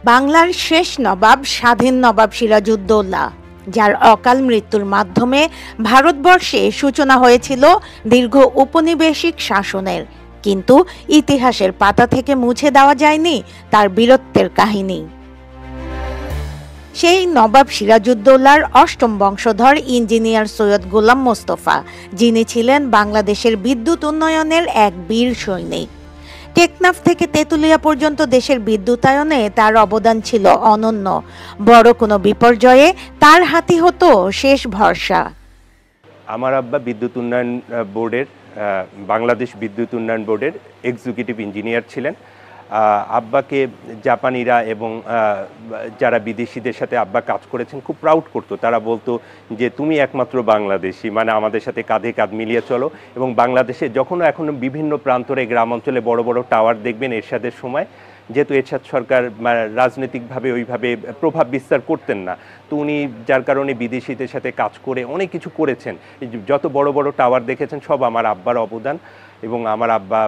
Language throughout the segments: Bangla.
বাংলার শেষ নবাব স্বাধীন নবাব সিরাজউদ্দৌলা, যার অকাল মৃত্যুর মাধ্যমে ভারতবর্ষে সূচনা হয়েছিল দীর্ঘ উপনিবেশিক শাসনের, কিন্তু ইতিহাসের পাতা থেকে মুছে দেওয়া যায়নি তার বীরত্বের কাহিনী। সেই নবাব সিরাজউদ্দৌলার অষ্টম বংশধর ইঞ্জিনিয়ার সৈয়দ গোলাম মোস্তফা, যিনি ছিলেন বাংলাদেশের বিদ্যুৎ উন্নয়নের এক বীর সৈনিক। টেকনাফ থেকে তেঁতুলিয়া পর্যন্ত দেশের বিদ্যুতায়নে তার অবদান ছিল অনন্য। বড় কোনো বিপর্যয়ে তার হাতই হতো শেষ ভরসা। আমার আব্বা বিদ্যুৎ উন্নয়ন বোর্ডের বাংলাদেশ বিদ্যুৎ উন্নয়ন বোর্ডের এক্সিকিউটিভ ইঞ্জিনিয়ার ছিলেন। আব্বাকে জাপানিরা এবং যারা বিদেশিদের সাথে আব্বা কাজ করেছেন খুব প্রাউড করতো। তারা বলতো যে তুমি একমাত্র বাংলাদেশি, মানে আমাদের সাথে কাঁধে কাঁধ মিলিয়ে চলো। এবং বাংলাদেশে এখনো বিভিন্ন প্রান্তরে গ্রাম অঞ্চলে বড় বড় টাওয়ার দেখবেন এরশাদের সময়, যেহেতু এরশাদ সরকার রাজনৈতিকভাবে ওইভাবে প্রভাব বিস্তার করতেন না, তো উনি যার কারণে বিদেশিদের সাথে কাজ করে অনেক কিছু করেছেন। যত বড় বড় টাওয়ার দেখেছেন সব আমার আব্বার অবদান, এবং আমার আব্বা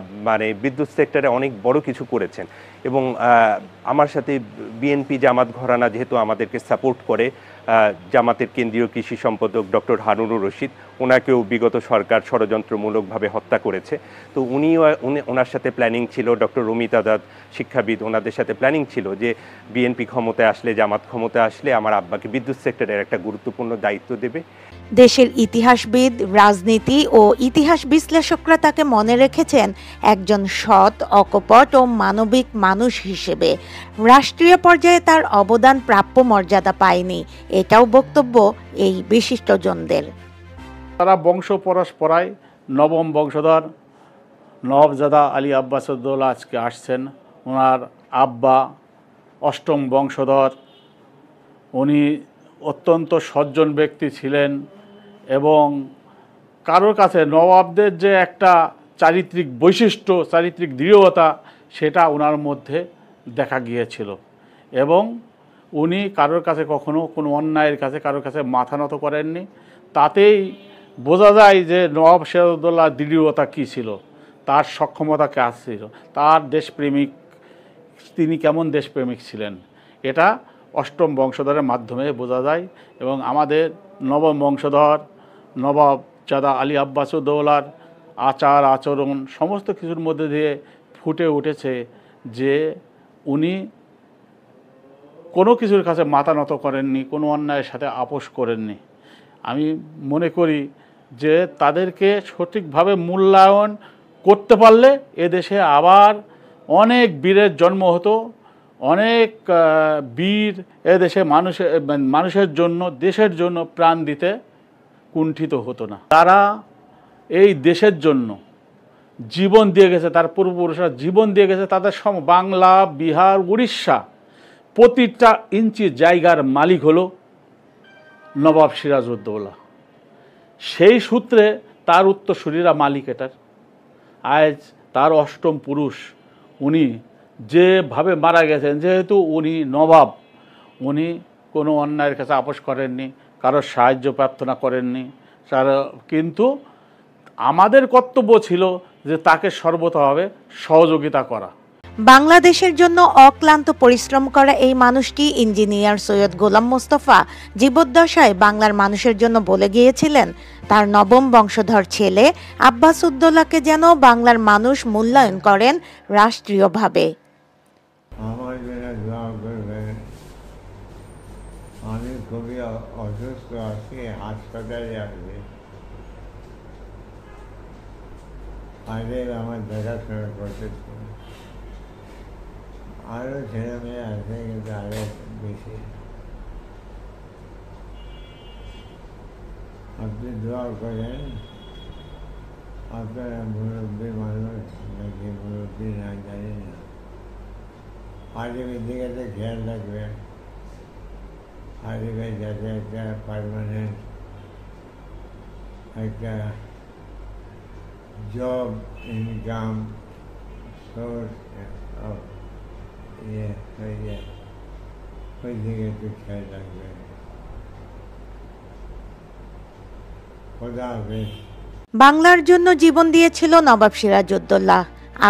বিদ্যুৎ সেক্টরে অনেক বড় কিছু করেছেন। এবং আমার সাথে বিএনপি জামাত ঘরানা যেহেতু আমাদেরকে সাপোর্ট করে, জামাতের কেন্দ্রীয় কৃষি সম্পাদক ডক্টর হারুনুর রশিদ, ওনাকেও বিগত সরকার ষড়যন্ত্রমূলকভাবে হত্যা করেছে। তো ওনার সাথে প্ল্যানিং ছিল, ডক্টর রমিত আজাদ শিক্ষাবিদ, ওনাদের সাথে প্ল্যানিং ছিল যে বিএনপি ক্ষমতায় আসলে, জামাত ক্ষমতায় আসলে আমার আব্বাকে বিদ্যুৎ সেক্টরের একটা গুরুত্বপূর্ণ দায়িত্ব দেবে। দেশের ইতিহাসবিদ, রাজনীতি ও ইতিহাস বিশ্লেষকরা তাকে মনে রেখেছেন একজন সৎ, অকপট ও মানবিক মানুষ হিসেবে। রাষ্ট্রীয় পর্যায়ে তার অবদান প্রাপ্য মর্যাদা পায়নি, এটাও বক্তব্য এই বিশিষ্টজনদের। তারা বংশ পরস্পরায় নবম বংশধর নওয়াবজাদা আলী আব্বাসউদ্দৌলা আজকে আসছেন। ওনার আব্বা অষ্টম বংশধর, উনি অত্যন্ত সজ্জন ব্যক্তি ছিলেন এবং কারোর কাছে নবাবদের যে একটা চারিত্রিক বৈশিষ্ট্য, চারিত্রিক দৃঢ়তা, সেটা ওনার মধ্যে দেখা গিয়েছিল। এবং উনি কারোর কাছে কখনো কোনো অন্যায়ের কাছে কারোর কাছে মাথা নত করেননি। তাতেই বোঝা যায় যে নবাব সিরাজউদ্দৌলার দৃঢ়তা কী ছিল, তার সক্ষমতা কে ছিল, তার দেশপ্রেমিক, তিনি কেমন দেশপ্রেমিক ছিলেন, এটা অষ্টম বংশধরের মাধ্যমে বোঝা যায়। এবং আমাদের নবম বংশধর নবাবজাদা আলী আব্বাসউদ্দৌলার আচার আচরণ সমস্ত কিছুর মধ্যে দিয়ে ফুটে উঠেছে যে উনি কোনো কিছুর কাছে মাথা নত করেননি, কোনো অন্যায়ের সাথে আপোষ করেননি। আমি মনে করি যে তাদেরকে সঠিকভাবে মূল্যায়ন করতে পারলে এদেশে আবার অনেক বীরের জন্ম হতো, অনেক বীর এদেশে মানুষের জন্য, দেশের জন্য প্রাণ দিতে কুণ্ঠিত হতো না। তারা এই দেশের জন্য জীবন দিয়ে গেছে, তার পূর্বপুরুষরা জীবন দিয়ে গেছে। তাদের বাংলা, বিহার, উড়িষ্যা প্রতিটা ইঞ্চি জায়গার মালিক হলো নবাব সিরাজউদ্দৌলা। সেই সূত্রে তার উত্তরসূরিরা মালিক এটার। আজ তার অষ্টম পুরুষ, উনি যেভাবে মারা গেছেন, যেহেতু উনি নবাব, উনি কোনো অন্যায়ের কাছে আপোষ করেননি, কারোর সাহায্য প্রার্থনা করেননি। কিন্তু আমাদের কর্তব্য ছিল যে তাকে সর্বতভাবে সহযোগিতা করা। বাংলাদেশের জন্য অক্লান্ত পরিশ্রম করা এই মানুষটি ইঞ্জিনিয়ার সৈয়দ গোলাম মোস্তফা জীবদ্দশায় বাংলার মানুষের জন্য বলে গিয়েছিলেন তার নবম বংশধর ছেলে আব্বাসউদ্দৌলাকে যেন বাংলার মানুষ মূল্যায়ন করেন রাষ্ট্রীয়ভাবে। আমি খুবই অসুস্থ আছি, হাসপাতালে আসবে, আগে আমার দেখাশোনা করতেছে। আরও ছেলে মেয়ে আছে, কিন্তু আরও বেশি। আপনি দোয়া করেন, আপনারা মুরব্বী মানুষ নাকি মুরব্বী না জানি না, আজকের দিকে খেয়াল রাখবেন। আজকে যাতে একটা পারমানেন্ট একটা জব, ইনকাম সোর্স হয়ে যায়, ওই দিকে একটু খেয়াল রাখবেন। খোদা হাফেজ। বাংলার জন্য জীবন দিয়েছিল নবাব সিরাজউদ্দৌলা।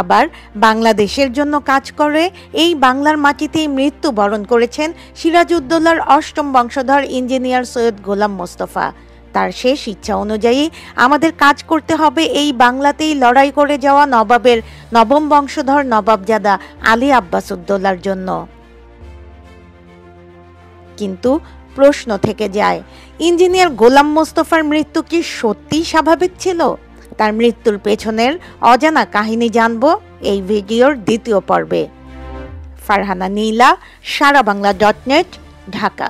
আবার বাংলাদেশের জন্য কাজ করে এই বাংলার মাটিতেই মৃত্যুবরণ করেছেন সিরাজউদ্দৌলার অষ্টম বংশধর ইঞ্জিনিয়ার সৈয়দ গোলাম মোস্তফা। তার শেষ ইচ্ছা অনুযায়ী আমাদের কাজ করতে হবে এই বাংলাতেই লড়াই করে যাওয়া নবাবের নবম বংশধর নবাবজাদা আলী আব্বাসউদ্দৌলার জন্য। কিন্তু প্রশ্ন থেকে যায়, ইঞ্জিনিয়ার গোলাম মোস্তফার মৃত্যু কি সত্যিই স্বাভাবিক ছিল? তার মৃত্যুর পেছনের অজানা কাহিনী জানব এই ভিডিওর দ্বিতীয় পর্বে। ফারহানা নীলা, সারাবাংলা.net, ঢাকা।